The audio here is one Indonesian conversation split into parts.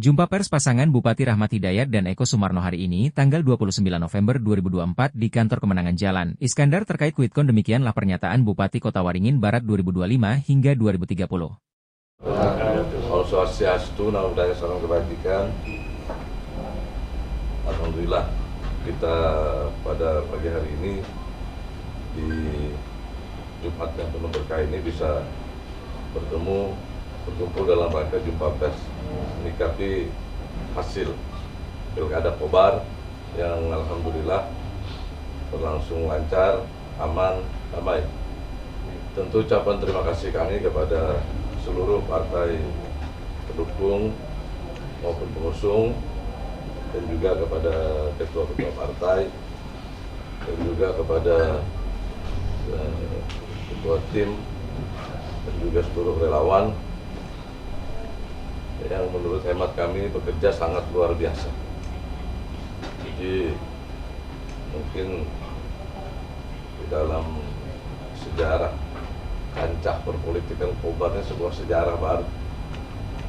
Jumpa pers pasangan Bupati Rahmat Hidayat dan Eko Sumarno hari ini, tanggal 29 November 2024 di Kantor Kemenangan Jalan Iskandar terkait Quitkon. Demikianlah pernyataan Bupati Kota Waringin Barat 2025 hingga 2030. Om Swastiastu, Namo Buddhaya, Salam Kebajikan. Alhamdulillah kita pada pagi hari ini di Jumat yang penuh berkah ini bisa berkumpul dalam rangka jumpa pers menyikapi hasil Pilkada Kobar yang alhamdulillah berlangsung lancar, aman, damai. Tentu ucapan terima kasih kami kepada seluruh partai pendukung maupun pengusung, dan juga kepada ketua-ketua partai, dan juga kepada ketua tim, dan juga seluruh relawan yang menurut hemat kami bekerja sangat luar biasa. Jadi mungkin di dalam sejarah kancah perpolitikan Kobar ini sebuah sejarah baru.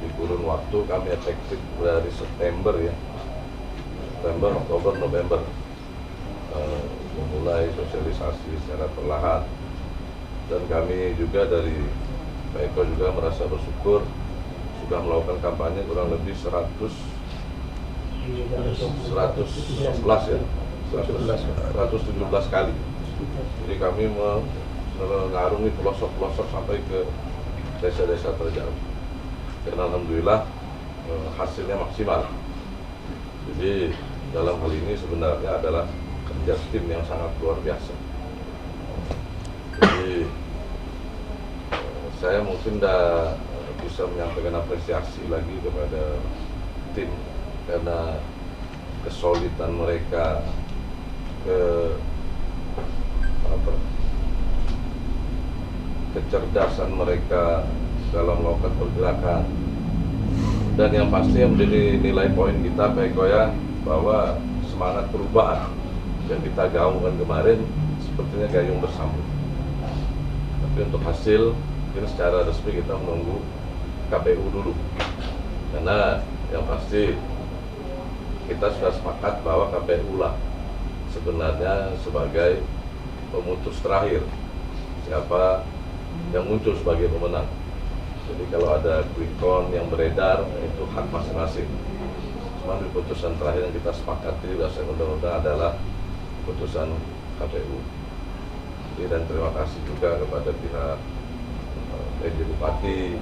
Di kurun waktu kami efektif dari September, Oktober, November, memulai sosialisasi secara perlahan, dan kami juga dari Pak Eko juga merasa bersyukur sudah melakukan kampanye kurang lebih 117 kali. Jadi kami mengarungi pelosok-pelosok sampai ke desa-desa terjauh. Dan alhamdulillah hasilnya maksimal. Jadi dalam hal ini sebenarnya adalah kerja tim yang sangat luar biasa. Jadi saya mungkin bisa menyampaikan apresiasi lagi kepada tim karena kesolidan mereka, kecerdasan mereka dalam melakukan pergerakan, dan yang pasti yang menjadi nilai poin kita Pak Eko ya, bahwa semangat perubahan yang kita gaungkan kemarin sepertinya gayung bersambut. Tapi untuk hasil mungkin secara resmi kita menunggu KPU dulu, karena yang pasti kita sudah sepakat bahwa KPU lah sebenarnya sebagai pemutus terakhir siapa yang muncul sebagai pemenang. Jadi kalau ada quickcount yang beredar itu hak masing-masing. Cuma di putusan terakhir yang kita sepakati berdasarkan undang-undang adalah putusan KPU. Jadi, dan terima kasih juga kepada pihak PJ Bupati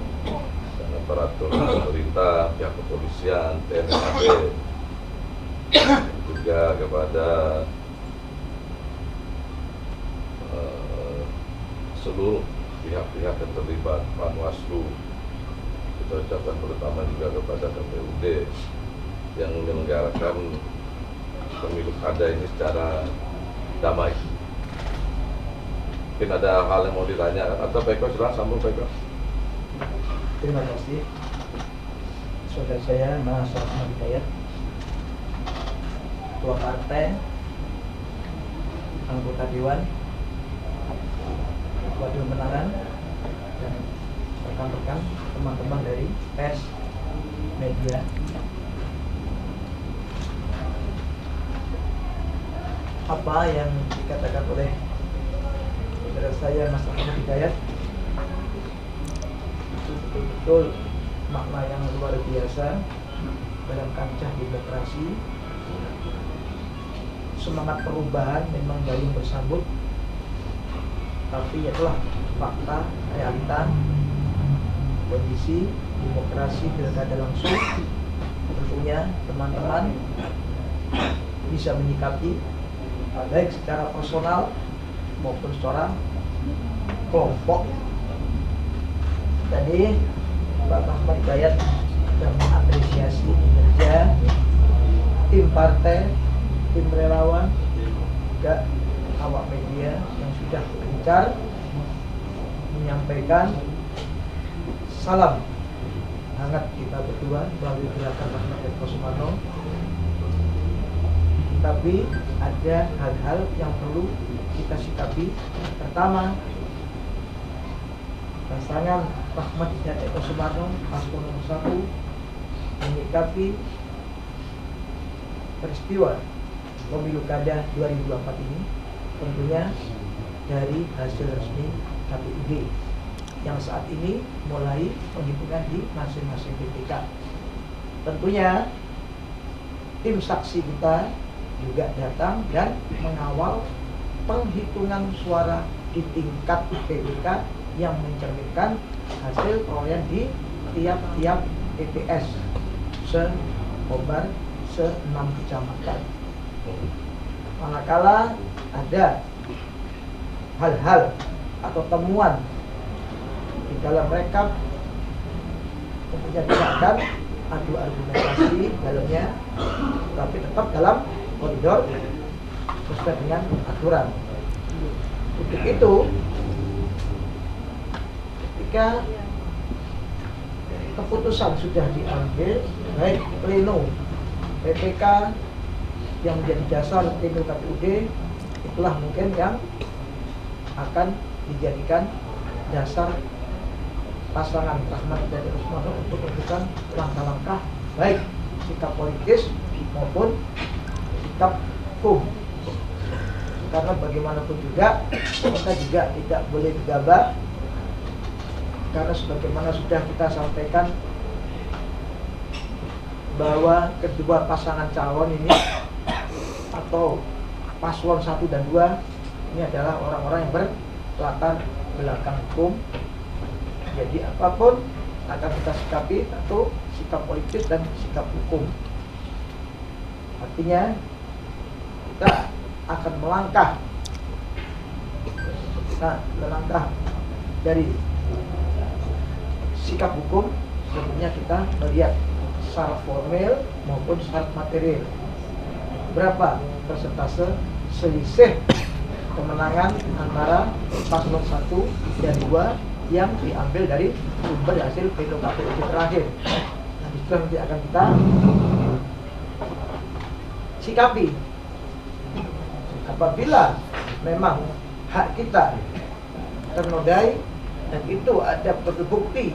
dan aparatur pemerintah, pihak kepolisian, TNI AD, juga kepada seluruh pihak-pihak yang terlibat, Panwaslu. Kita ucapkan terutama juga kepada KPUD yang menyelenggarakan pemilu kada ini secara damai. Mungkin ada hal yang mau ditanyakan atau Pak Eko, silahkan sambung Pak Eko. Terima kasih saudara saya Mas Rahmat Hidayat, ketua partai, anggota dewan, ketua dewan pemenangan, dan rekan-rekan teman-teman dari pers media. Apa yang dikatakan oleh saudara saya Mas Rahmat Hidayat itu betul-betul makna yang luar biasa dalam kancah demokrasi. Semangat perubahan memang gayung bersambut, tapi itulah fakta, realita, kondisi demokrasi pilkada langsung. Tentunya teman-teman bisa menyikapi baik secara personal maupun secara kelompok. Tadi Pak Rahmat Hidayat sudah mengapresiasi kinerja tim partai, tim relawan, juga awak media yang sudah gencar menyampaikan salam hangat kita berdua melalui gerakan Rahmat Eko Sumarno. Tapi ada hal-hal yang perlu kita sikapi. Pertama, pasangan Rahmat dan Eko Sumarno paslon nomor 1 menyikapi peristiwa pemilu kada 2024 ini tentunya dari hasil resmi KPUD yang saat ini mulai penghitungan di masing-masing PPK. Tentunya tim saksi kita juga datang dan mengawal penghitungan suara di tingkat PPK yang mencerminkan hasil perolehan di tiap-tiap TPS se-Kobar se-6 kecamatan. Manakala ada hal-hal atau temuan di dalam rekap, tentunya tidak akan adu argumentasi dalamnya, tapi tetap dalam koridor sesuai dengan aturan. Untuk itu, ketika keputusan sudah diambil, baik pleno PPK yang menjadi dasar pleno KPUD, itulah mungkin yang akan dijadikan dasar pasangan Rahmat dan Eko Sumarno untuk melakukan langkah-langkah baik sikap politis maupun sikap hukum. Karena bagaimanapun juga kita juga tidak boleh gegabah, karena sebagaimana sudah kita sampaikan bahwa kedua pasangan calon ini atau paslon 1 dan 2 ini adalah orang-orang yang berlatar belakang hukum. Jadi apapun akan kita sikapi atau sikap politis dan sikap hukum. Artinya kita akan melangkah dari sikap hukum. Sebenarnya kita melihat syarat formil maupun syarat material. Berapa persentase selisih kemenangan antara paslon 1 dan 2 yang diambil dari sumber hasil pleno KPUD terakhir. Nah, itu nanti akan kita sikapi. Apabila memang hak kita ternodai dan itu ada bukti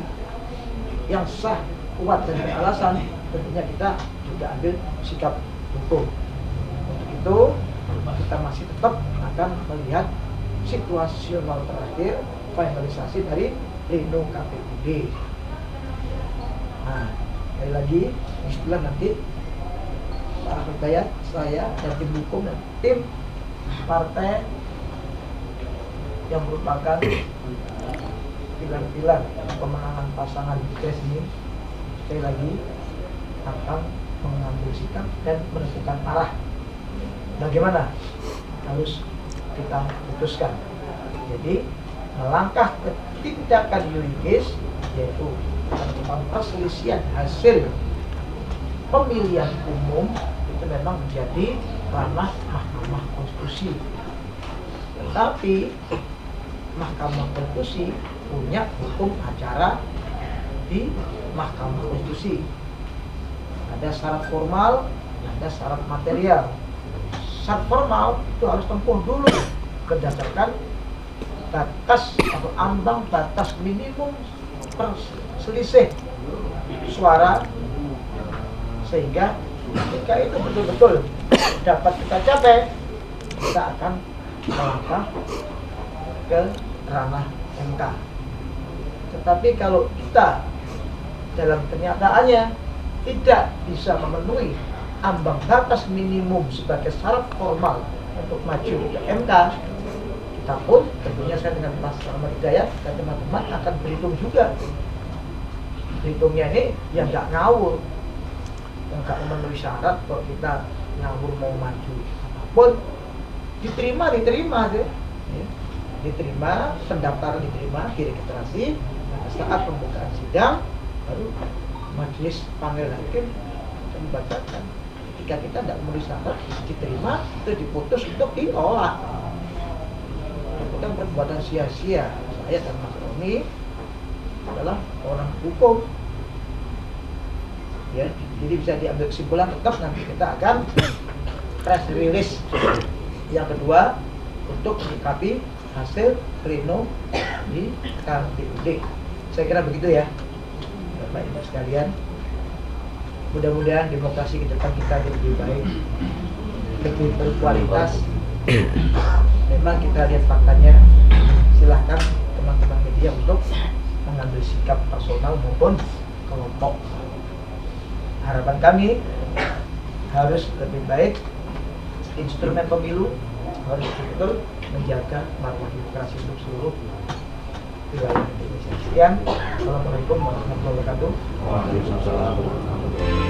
yang sah, kuat dan beralasan, tentunya kita juga ambil sikap hukum. Untuk itu kita masih tetap akan melihat situasional terakhir finalisasi dari pleno KPUD. Nah, sekali lagi istilah nanti Pak Rahmat Hidayat, saya dan tim hukum dan tim partai yang merupakan pilar-pilar pemenangan pasangan pilpres ini sekali lagi akan mengambil sikap dan menentukan arah bagaimana harus kita putuskan. Jadi melangkah ke tindakan yuridis, yaitu tentang perselisihan hasil pemilihan umum, itu memang menjadi ranah Mahkamah Konstitusi. Tetapi Mahkamah Konstitusi punya hukum acara di Mahkamah Konstitusi. Ada syarat formal, ada syarat material. Syarat formal itu harus tempuh dulu berdasarkan batas atau ambang batas minimum perselisih suara, sehingga ketika itu betul-betul dapat kita capai, kita akan melangkah ke ranah MK. Tetapi kalau kita dalam kenyataannya tidak bisa memenuhi ambang batas minimum sebagai syarat formal untuk maju ke MK, kita pun tentunya saya dengan Mas Rahmat Hidayat dan teman-teman akan berhitung juga. Berhitungnya ini yang nggak ngawur, yang nggak memenuhi syarat. Kalau kita ngawur mau maju apapun diterima deh, ya. Diterima, pendaftaran diterima, diregistrasi. Nah, saat pembukaan sidang baru majelis panel hakim akan membacakan. Ketika kita tidak memenuhi syarat diterima, itu diputus untuk diolah. Bukan perbuatan sia-sia. Saya dan Mas Roni adalah orang hukum. Ya, jadi bisa diambil kesimpulan tetap nanti kita akan press release yang kedua untuk menyikapi hasil pleno di KPUD. Saya kira begitu ya, Bapak Ibu sekalian. Mudah-mudahan demokrasi ke depan kita jadi lebih baik, lebih berkualitas. Memang kita lihat faktanya, silahkan teman-teman media untuk mengambil sikap personal maupun kelompok. Harapan kami harus lebih baik, instrumen pemilu harus betul-betul menjaga marwah demokrasi untuk seluruh wilayah Indonesia. Sekian, Assalamualaikum warahmatullahi wabarakatuh. Waalaikumsalam.